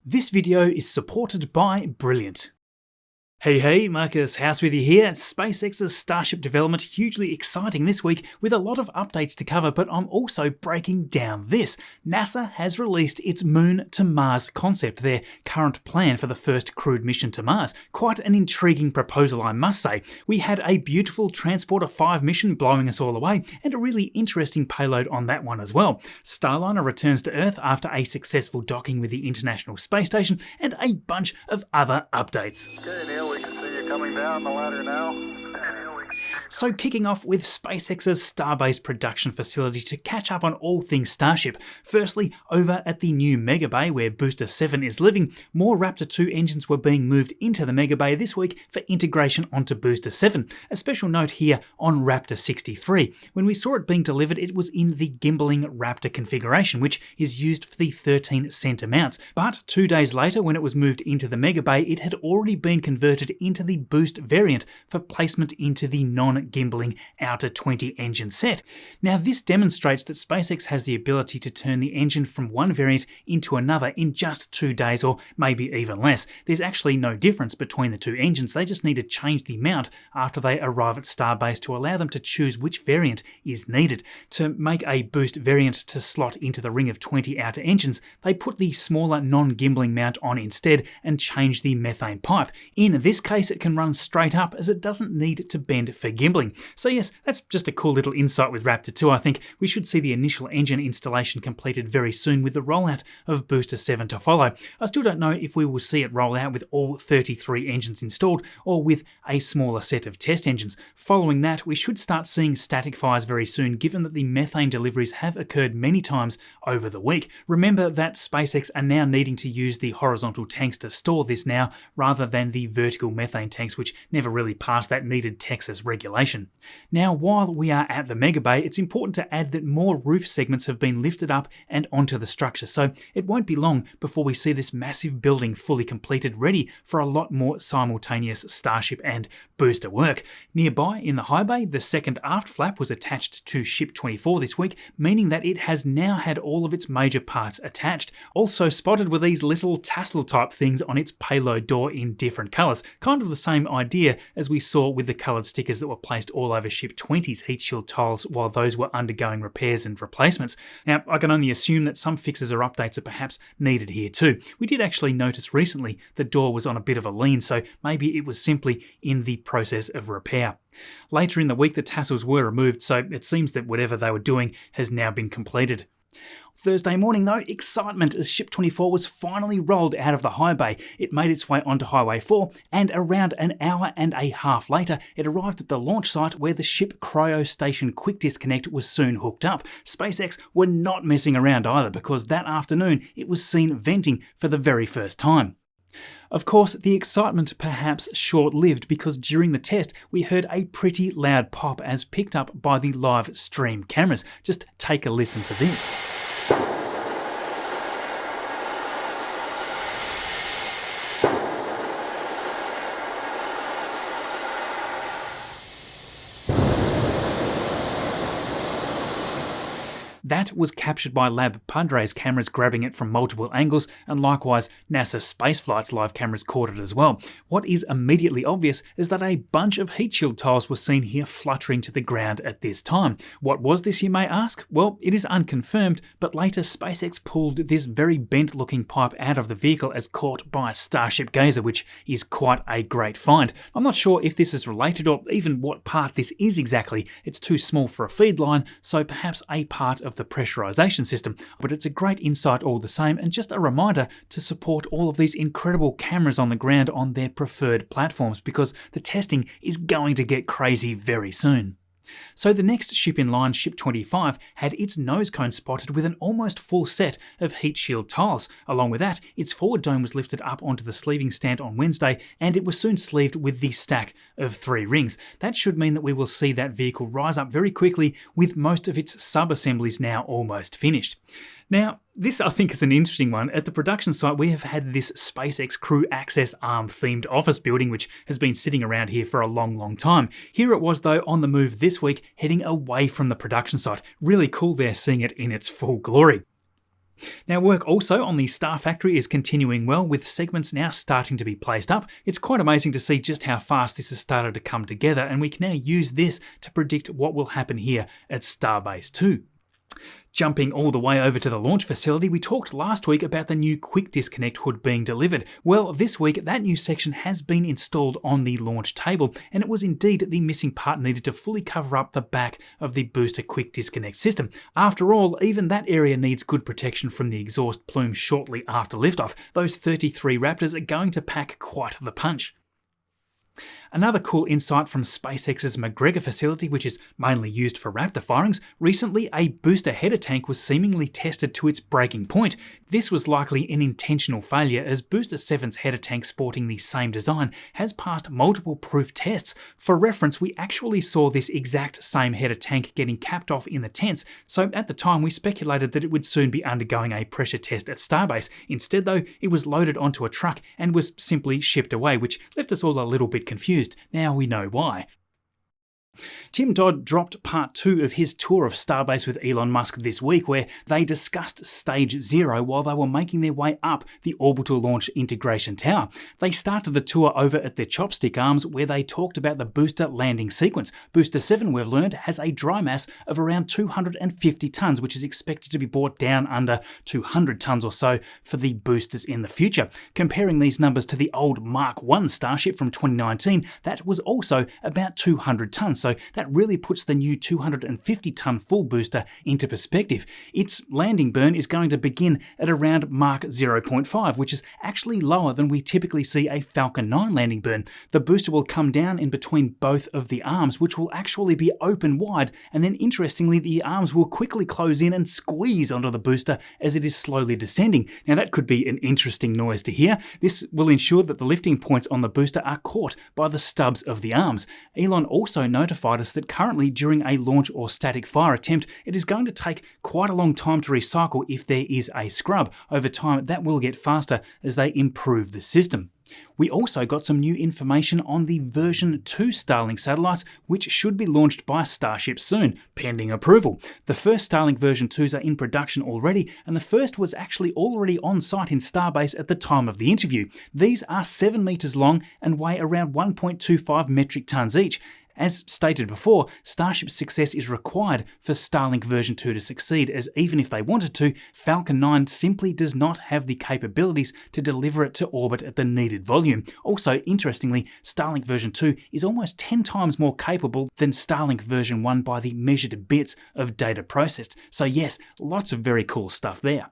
This video is supported by Brilliant. Hey, Marcus House with you here. SpaceX's Starship development hugely exciting this week with a lot of updates to cover, but I'm also breaking down this. NASA has released its Moon to Mars concept, their current plan for the first crewed mission to Mars. Quite an intriguing proposal, I must say. We had a beautiful Transporter 5 mission blowing us all away, and a really interesting payload on that one as well. Starliner returns to Earth after a successful docking with the International Space Station, and a bunch of other updates. Okay, Neil, we can see you coming down the ladder now. So kicking off with SpaceX's Starbase production facility to catch up on all things Starship. Firstly, over at the new Mega Bay where Booster 7 is living, more Raptor 2 engines were being moved into the Mega Bay this week for integration onto Booster 7. A special note here on Raptor 63. When we saw it being delivered, it was in the gimbaling Raptor configuration, which is used for the 13 center mounts. But 2 days later, when it was moved into the Mega Bay, it had already been converted into the Boost variant for placement into the non-gimbaling outer 20 engine set. Now this demonstrates that SpaceX has the ability to turn the engine from one variant into another in just 2 days, or maybe even less. There's actually no difference between the two engines, they just need to change the mount after they arrive at Starbase to allow them to choose which variant is needed. To make a Boost variant to slot into the ring of 20 outer engines, they put the smaller non-gimbaling mount on instead and change the methane pipe. In this case it can run straight up as it doesn't need to bend for gimbaling. So yes, that's just a cool little insight with Raptor 2. I think we should see the initial engine installation completed very soon with the rollout of Booster 7 to follow. I still don't know if we will see it roll out with all 33 engines installed or with a smaller set of test engines. Following that, we should start seeing static fires very soon, given that the methane deliveries have occurred many times over the week. Remember that SpaceX are now needing to use the horizontal tanks to store this now, rather than the vertical methane tanks, which never really passed that needed Texas regulation. Now, while we are at the Mega Bay, it's important to add that more roof segments have been lifted up and onto the structure, so it won't be long before we see this massive building fully completed, ready for a lot more simultaneous Starship and booster work. Nearby in the high bay, the second aft flap was attached to Ship 24 this week, meaning that it has now had all of its major parts attached. Also spotted were these little tassel type things on its payload door in different colours, kind of the same idea as we saw with the coloured stickers that were placed all over Ship 20's heat shield tiles while those were undergoing repairs and replacements. Now, I can only assume that some fixes or updates are perhaps needed here too. We did actually notice recently the door was on a bit of a lean, so maybe it was simply in the process of repair. Later in the week, the tassels were removed, so it seems that whatever they were doing has now been completed. Thursday morning though, excitement as Ship 24 was finally rolled out of the high bay. It made its way onto Highway 4, and around an hour and a half later, it arrived at the launch site where the Ship Cryo Station Quick Disconnect was soon hooked up. SpaceX were not messing around either, because that afternoon it was seen venting for the very first time. Of course, the excitement perhaps short-lived, because during the test we heard a pretty loud pop as picked up by the live stream cameras. Just take a listen to this. That was captured by Lab Padre's cameras grabbing it from multiple angles, and likewise NASA Spaceflight's live cameras caught it as well. What is immediately obvious is that a bunch of heat shield tiles were seen here fluttering to the ground at this time. What was this, you may ask? Well, it is unconfirmed, but later SpaceX pulled this very bent looking pipe out of the vehicle as caught by a Starship gazer, which is quite a great find. I'm not sure if this is related or even what part this is exactly. It's too small for a feed line, so perhaps a part of the pressurization system, but it's a great insight all the same, and just a reminder to support all of these incredible cameras on the ground on their preferred platforms, because the testing is going to get crazy very soon. So the next ship in line, Ship 25, had its nose cone spotted with an almost full set of heat shield tiles. Along with that, its forward dome was lifted up onto the sleeving stand on Wednesday, and it was soon sleeved with the stack of 3 rings. That should mean that we will see that vehicle rise up very quickly, with most of its sub-assemblies now almost finished. Now, this I think is an interesting one. At the production site, we have had this SpaceX Crew Access Arm themed office building, which has been sitting around here for a long time. Here it was though, on the move this week, heading away from the production site. Really cool there, seeing it in its full glory. Now, work also on the Star Factory is continuing well, with segments now starting to be placed up. It's quite amazing to see just how fast this has started to come together, and we can now use this to predict what will happen here at Starbase 2. Jumping all the way over to the launch facility, we talked last week about the new quick disconnect hood being delivered. Well, this week that new section has been installed on the launch table, and it was indeed the missing part needed to fully cover up the back of the booster quick disconnect system. After all, even that area needs good protection from the exhaust plume shortly after liftoff. Those 33 Raptors are going to pack quite the punch. Another cool insight from SpaceX's McGregor facility, which is mainly used for Raptor firings, recently a booster header tank was seemingly tested to its breaking point. This was likely an intentional failure, as Booster 7's header tank, sporting the same design, has passed multiple proof tests. For reference, we actually saw this exact same header tank getting capped off in the tents, so at the time we speculated that it would soon be undergoing a pressure test at Starbase. Instead though, it was loaded onto a truck and was simply shipped away, which left us all a little bit confused. Now we know why. Tim Dodd dropped part 2 of his tour of Starbase with Elon Musk this week, where they discussed Stage 0 while they were making their way up the Orbital Launch Integration Tower. They started the tour over at their chopstick arms, where they talked about the booster landing sequence. Booster 7, we've learned, has a dry mass of around 250 tonnes, which is expected to be brought down under 200 tonnes or so for the boosters in the future. Comparing these numbers to the old Mark 1 Starship from 2019, that was also about 200 tonnes. So that really puts the new 250-tonne full booster into perspective. Its landing burn is going to begin at around Mach 0.5, which is actually lower than we typically see a Falcon 9 landing burn. The booster will come down in between both of the arms, which will actually be open wide, and then interestingly the arms will quickly close in and squeeze onto the booster as it is slowly descending. Now that could be an interesting noise to hear. This will ensure that the lifting points on the booster are caught by the stubs of the arms. Elon also notified us that currently during a launch or static fire attempt, it is going to take quite a long time to recycle if there is a scrub. Over time, that will get faster as they improve the system. We also got some new information on the version 2 Starlink satellites, which should be launched by Starship soon, pending approval. The first Starlink version 2s are in production already, and the first was actually already on site in Starbase at the time of the interview. These are 7 meters long and weigh around 1.25 metric tons each. As stated before, Starship's success is required for Starlink version 2 to succeed, as even if they wanted to, Falcon 9 simply does not have the capabilities to deliver it to orbit at the needed volume. Also, interestingly, Starlink version 2 is almost 10 times more capable than Starlink version 1 by the measured bits of data processed. So yes, lots of very cool stuff there.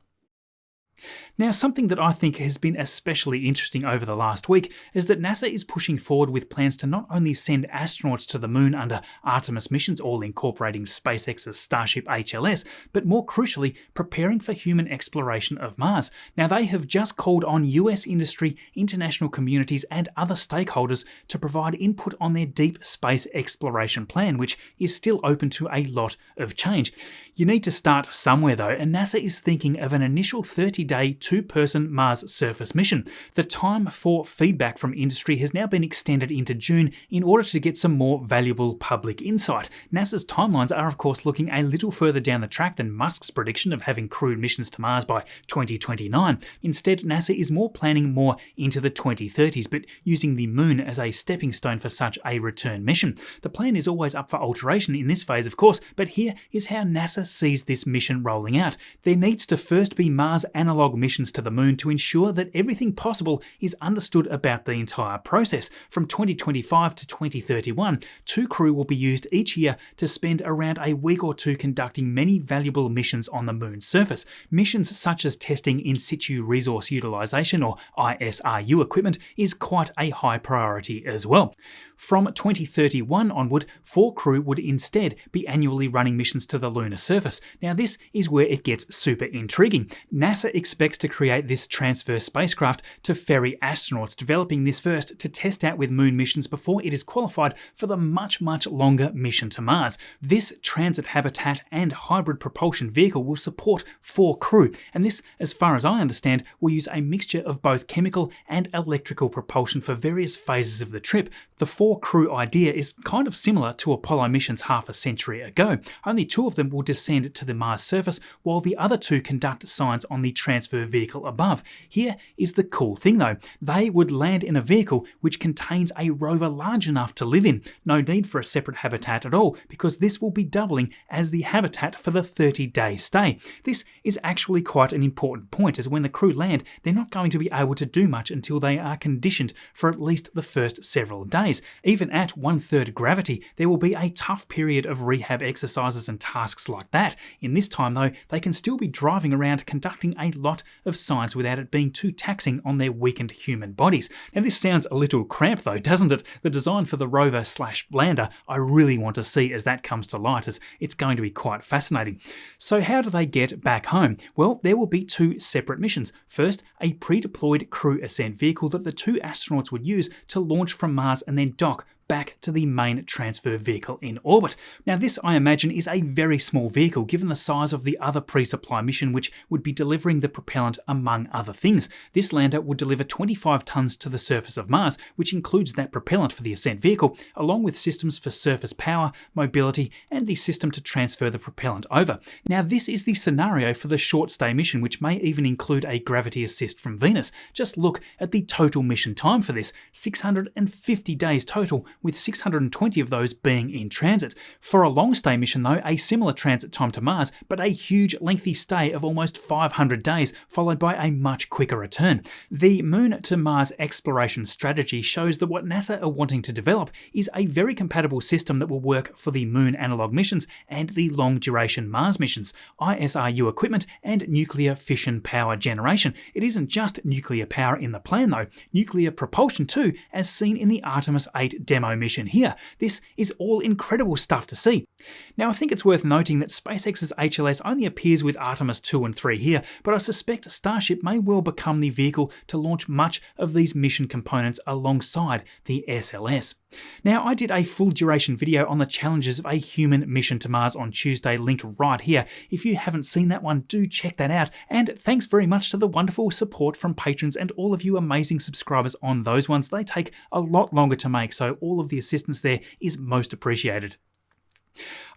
Now, something that I think has been especially interesting over the last week is that NASA is pushing forward with plans to not only send astronauts to the moon under Artemis missions, all incorporating SpaceX's Starship HLS, but more crucially, preparing for human exploration of Mars. Now, they have just called on US industry, international communities, and other stakeholders to provide input on their deep space exploration plan, which is still open to a lot of change. You need to start somewhere though, and NASA is thinking of an initial 30-day two-person Mars surface mission. The time for feedback from industry has now been extended into June in order to get some more valuable public insight. NASA's timelines are of course looking a little further down the track than Musk's prediction of having crewed missions to Mars by 2029. Instead, NASA is planning more into the 2030s, but using the moon as a stepping stone for such a return mission. The plan is always up for alteration in this phase, of course, but here is how NASA sees this mission rolling out. There needs to first be Mars analog missions to the moon to ensure that everything possible is understood about the entire process. From 2025 to 2031, 2 crew will be used each year to spend around a week or 2 conducting many valuable missions on the moon's surface. Missions such as testing in situ resource utilization, or ISRU equipment, is quite a high priority as well. From 2031 onward, 4 crew would instead be annually running missions to the lunar surface. Now this is where it gets super intriguing. NASA expects to create this transfer spacecraft to ferry astronauts, developing this first to test out with moon missions before it is qualified for the much longer mission to Mars. This transit habitat and hybrid propulsion vehicle will support 4 crew, and this, as far as I understand, will use a mixture of both chemical and electrical propulsion for various phases of the trip. The 4 crew idea is kind of similar to Apollo missions half a century ago. Only 2 of them will descend to the Mars surface, while the other 2 conduct science on the transfer vehicle above. Here is the cool thing though. They would land in a vehicle which contains a rover large enough to live in. No need for a separate habitat at all, because this will be doubling as the habitat for the 30-day stay. This is actually quite an important point, as when the crew land, they're not going to be able to do much until they are conditioned for at least the first several days. Even at 1/3 gravity, there will be a tough period of rehab exercises and tasks like that. In this time though, they can still be driving around conducting a lot of science without it being too taxing on their weakened human bodies. Now this sounds a little cramped though, doesn't it? The design for the rover/lander I really want to see as that comes to light, as it's going to be quite fascinating. So how do they get back home? Well, there will be 2 separate missions. First, a pre-deployed crew ascent vehicle that the 2 astronauts would use to launch from Mars and then dock back to the main transfer vehicle in orbit. Now this, I imagine, is a very small vehicle given the size of the other pre-supply mission, which would be delivering the propellant among other things. This lander would deliver 25 tons to the surface of Mars, which includes that propellant for the ascent vehicle, along with systems for surface power, mobility, and the system to transfer the propellant over. Now this is the scenario for the short stay mission, which may even include a gravity assist from Venus. Just look at the total mission time for this, 650 days total, with 620 of those being in transit. For a long stay mission though, a similar transit time to Mars, but a huge lengthy stay of almost 500 days, followed by a much quicker return. The Moon to Mars exploration strategy shows that what NASA are wanting to develop is a very compatible system that will work for the Moon analog missions and the long duration Mars missions, ISRU equipment and nuclear fission power generation. It isn't just nuclear power in the plan though, nuclear propulsion too, as seen in the Artemis 8 demo mission here. This is all incredible stuff to see. Now I think it's worth noting that SpaceX's HLS only appears with Artemis 2 and 3 here, but I suspect Starship may well become the vehicle to launch much of these mission components alongside the SLS. Now I did a full duration video on the challenges of a human mission to Mars on Tuesday, linked right here. If you haven't seen that one, do check that out. And thanks very much to the wonderful support from patrons and all of you amazing subscribers on those ones. They take a lot longer to make, so all of the assistance there is most appreciated.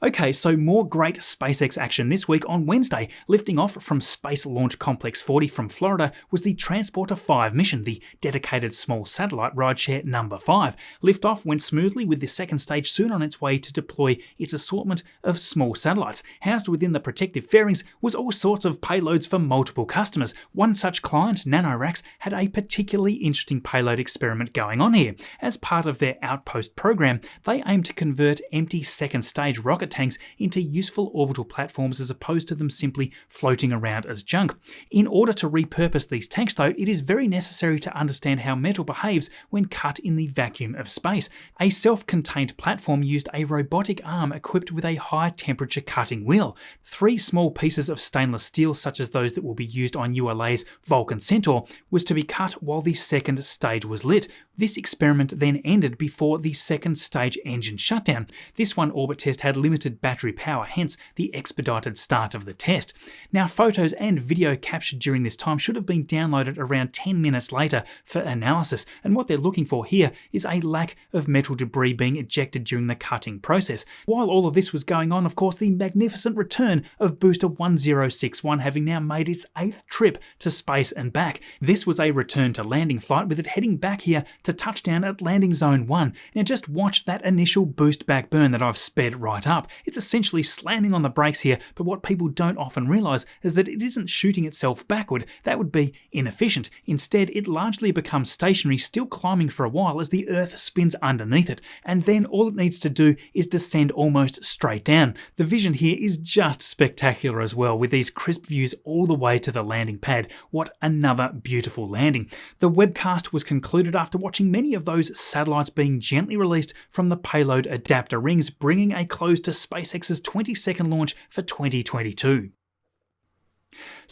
Okay, so more great SpaceX action this week. On Wednesday, lifting off from Space Launch Complex 40 from Florida was the Transporter 5 mission, the dedicated small satellite rideshare number 5. Liftoff went smoothly, with the second stage soon on its way to deploy its assortment of small satellites. Housed within the protective fairings was all sorts of payloads for multiple customers. One such client, NanoRacks, had a particularly interesting payload experiment going on here. As part of their Outpost program, they aim to convert empty second stage rocket tanks into useful orbital platforms as opposed to them simply floating around as junk. In order to repurpose these tanks though, it is very necessary to understand how metal behaves when cut in the vacuum of space. A self-contained platform used a robotic arm equipped with a high temperature cutting wheel. 3 small pieces of stainless steel, such as those that will be used on ULA's Vulcan Centaur, was to be cut while the second stage was lit. This experiment then ended before the second stage engine shutdown. This one orbit test had limited battery power, hence the expedited start of the test. Now, photos and video captured during this time should have been downloaded around 10 minutes later for analysis, and what they're looking for here is a lack of metal debris being ejected during the cutting process. While all of this was going on, of course, the magnificent return of Booster 1061 having now made its 8th trip to space and back. This was a return to landing flight, with it heading back here to touchdown at landing zone 1. Now just watch that initial boost back burn that I've sped right up. It's essentially slamming on the brakes here, but what people don't often realise is that it isn't shooting itself backward. That would be inefficient. Instead, it largely becomes stationary, still climbing for a while as the Earth spins underneath it, and then all it needs to do is descend almost straight down. The vision here is just spectacular as well, with these crisp views all the way to the landing pad. What another beautiful landing. The webcast was concluded after watching many of those satellites being gently released from the payload adapter rings, bringing a close to SpaceX's 22nd launch for 2022.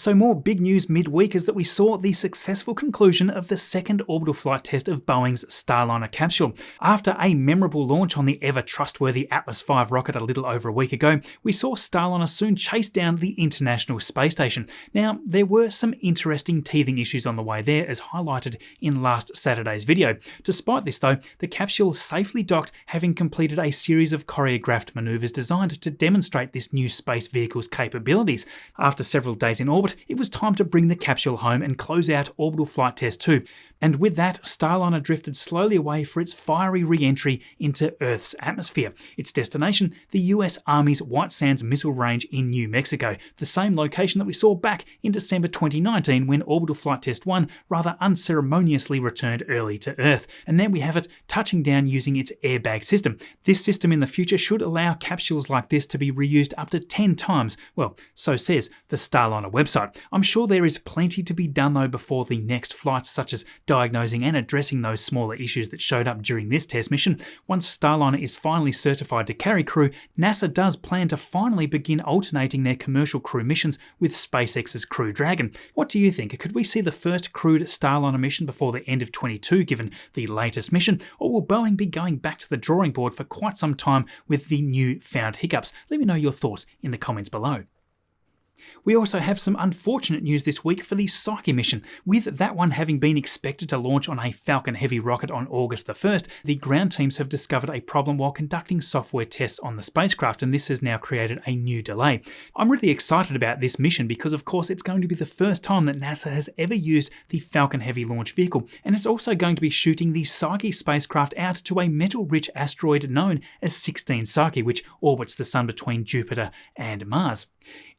So more big news midweek is that we saw the successful conclusion of the second orbital flight test of Boeing's Starliner capsule. After a memorable launch on the ever-trustworthy Atlas V rocket a little over a week ago, we saw Starliner soon chase down the International Space Station. Now, there were some interesting teething issues on the way there, as highlighted in last Saturday's video. Despite this though, the capsule safely docked, having completed a series of choreographed manoeuvres designed to demonstrate this new space vehicle's capabilities. After several days in orbit, it was time to bring the capsule home and close out Orbital Flight Test 2. And with that, Starliner drifted slowly away for its fiery re-entry into Earth's atmosphere. Its destination, the US Army's White Sands Missile Range in New Mexico, the same location that we saw back in December 2019 when Orbital Flight Test 1 rather unceremoniously returned early to Earth. And then we have it touching down using its airbag system. This system in the future should allow capsules like this to be reused up to 10 times. Well, so says the Starliner website. I'm sure there is plenty to be done though before the next flights, such as diagnosing and addressing those smaller issues that showed up during this test mission. Once Starliner is finally certified to carry crew, NASA does plan to finally begin alternating their commercial crew missions with SpaceX's Crew Dragon. What do you think? Could we see the first crewed Starliner mission before the end of 2022 given the latest mission, or will Boeing be going back to the drawing board for quite some time with the new found hiccups? Let me know your thoughts in the comments below. We also have some unfortunate news this week for the Psyche mission. With that one having been expected to launch on a Falcon Heavy rocket on August the 1st, the ground teams have discovered a problem while conducting software tests on the spacecraft, and this has now created a new delay. I'm really excited about this mission because, of course, it's going to be the first time that NASA has ever used the Falcon Heavy launch vehicle, and it's also going to be shooting the Psyche spacecraft out to a metal-rich asteroid known as 16 Psyche, which orbits the Sun between Jupiter and Mars.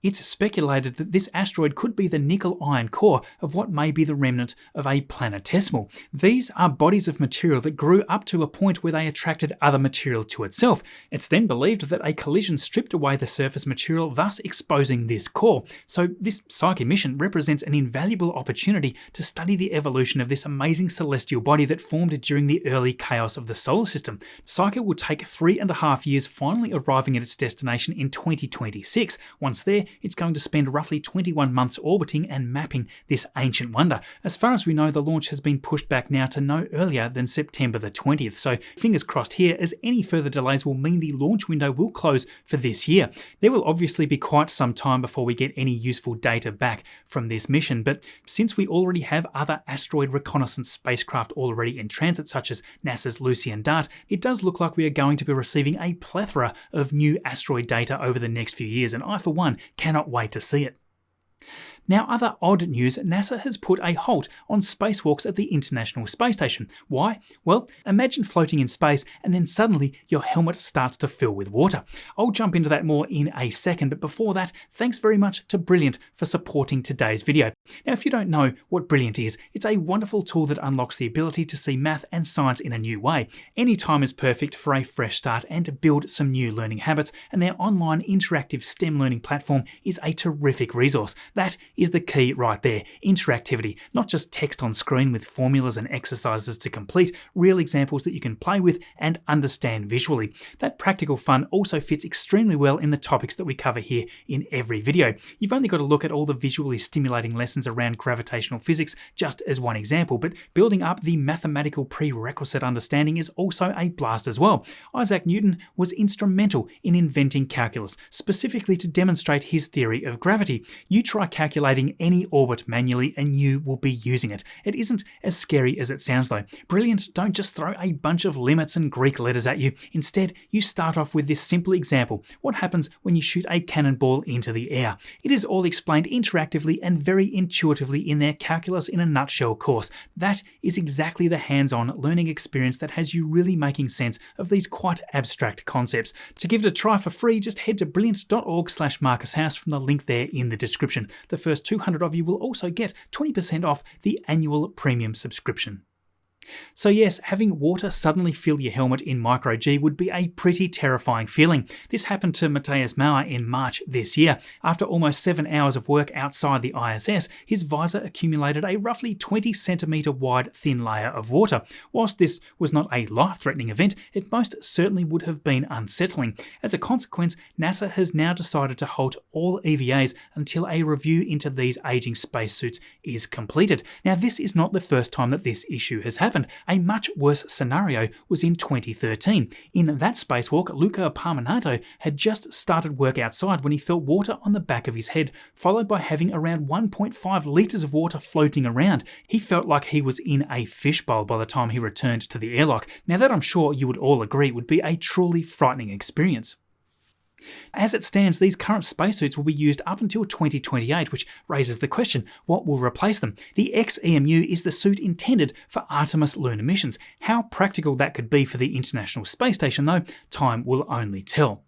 It's speculated that this asteroid could be the nickel-iron core of what may be the remnant of a planetesimal. These are bodies of material that grew up to a point where they attracted other material to itself. It's then believed that a collision stripped away the surface material, thus exposing this core. So this Psyche mission represents an invaluable opportunity to study the evolution of this amazing celestial body that formed during the early chaos of the solar system. Psyche will take 3.5 years, finally arriving at its destination in 2026. Once there, it's going to spend roughly 21 months orbiting and mapping this ancient wonder. As far as we know, the launch has been pushed back now to no earlier than September the 20th, so fingers crossed here, as any further delays will mean the launch window will close for this year. There will obviously be quite some time before we get any useful data back from this mission, but since we already have other asteroid reconnaissance spacecraft already in transit, such as NASA's Lucy and Dart, it does look like we are going to be receiving a plethora of new asteroid data over the next few years, and I, for one, cannot wait to see it. Now, other odd news, NASA has put a halt on spacewalks at the International Space Station. Why? Well, imagine floating in space and then suddenly your helmet starts to fill with water. I'll jump into that more in a second, but before that, thanks very much to Brilliant for supporting today's video. Now, if you don't know what Brilliant is, it's a wonderful tool that unlocks the ability to see math and science in a new way. Any time is perfect for a fresh start and to build some new learning habits, and their online interactive STEM learning platform is a terrific resource. That is the key right there. Interactivity, not just text on screen with formulas and exercises to complete, real examples that you can play with and understand visually. That practical fun also fits extremely well in the topics that we cover here in every video. You've only got to look at all the visually stimulating lessons around gravitational physics just as one example, but building up the mathematical prerequisite understanding is also a blast as well. Isaac Newton was instrumental in inventing calculus, specifically to demonstrate his theory of gravity. You try calculating any orbit manually and you will be using it. It isn't as scary as it sounds though. Brilliant don't just throw a bunch of limits and Greek letters at you. Instead, you start off with this simple example. What happens when you shoot a cannonball into the air? It is all explained interactively and very intuitively in their Calculus in a Nutshell course. That is exactly the hands-on learning experience that has you really making sense of these quite abstract concepts. To give it a try for free, just head to brilliant.org/MarcusHouse from the link there in the description. The first 200 of you will also get 20% off the annual premium subscription. So yes, having water suddenly fill your helmet in micro-G would be a pretty terrifying feeling. This happened to Matthias Mauer in March this year. After almost 7 hours of work outside the ISS, his visor accumulated a roughly 20 centimetre wide thin layer of water. Whilst this was not a life-threatening event, it most certainly would have been unsettling. As a consequence, NASA has now decided to halt all EVAs until a review into these aging spacesuits is completed. Now, this is not the first time that this issue has happened. A much worse scenario was in 2013. In that spacewalk, Luca Parminato had just started work outside when he felt water on the back of his head, followed by having around 1.5 litres of water floating around. He felt like he was in a fishbowl by the time he returned to the airlock. Now, that I'm sure you would all agree would be a truly frightening experience. As it stands, these current spacesuits will be used up until 2028, which raises the question, what will replace them? The XEMU is the suit intended for Artemis lunar missions. How practical that could be for the International Space Station, though, time will only tell.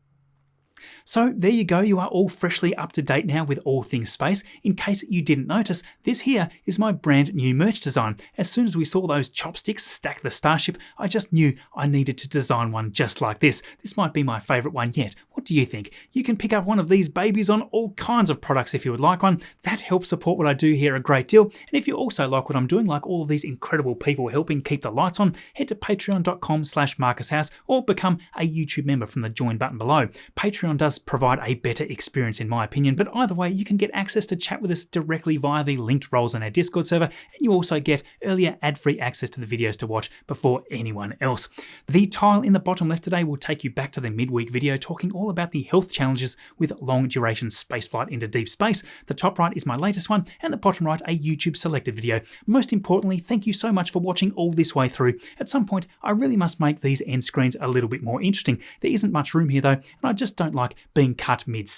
So there you go, you are all freshly up to date now with all things space. In case you didn't notice, this here is my brand new merch design. As soon as we saw those chopsticks stack the Starship, I just knew I needed to design one just like this. This might be my favourite one yet. What do you think? You can pick up one of these babies on all kinds of products if you would like one. That helps support what I do here a great deal. And if you also like what I'm doing, like all of these incredible people helping keep the lights on, head to patreon.com/MarcusHouse or become a YouTube member from the join button below. Patreon does provide a better experience in my opinion, but either way you can get access to chat with us directly via the linked roles on our Discord server, and you also get earlier ad-free access to the videos to watch before anyone else. The tile in the bottom left today will take you back to the midweek video talking all about the health challenges with long duration spaceflight into deep space. The top right is my latest one, and the bottom right a YouTube selected video. Most importantly, thank you so much for watching all this way through. At some point I really must make these end screens a little bit more interesting. There isn't much room here though, and I just don't like being cut mid-sentence.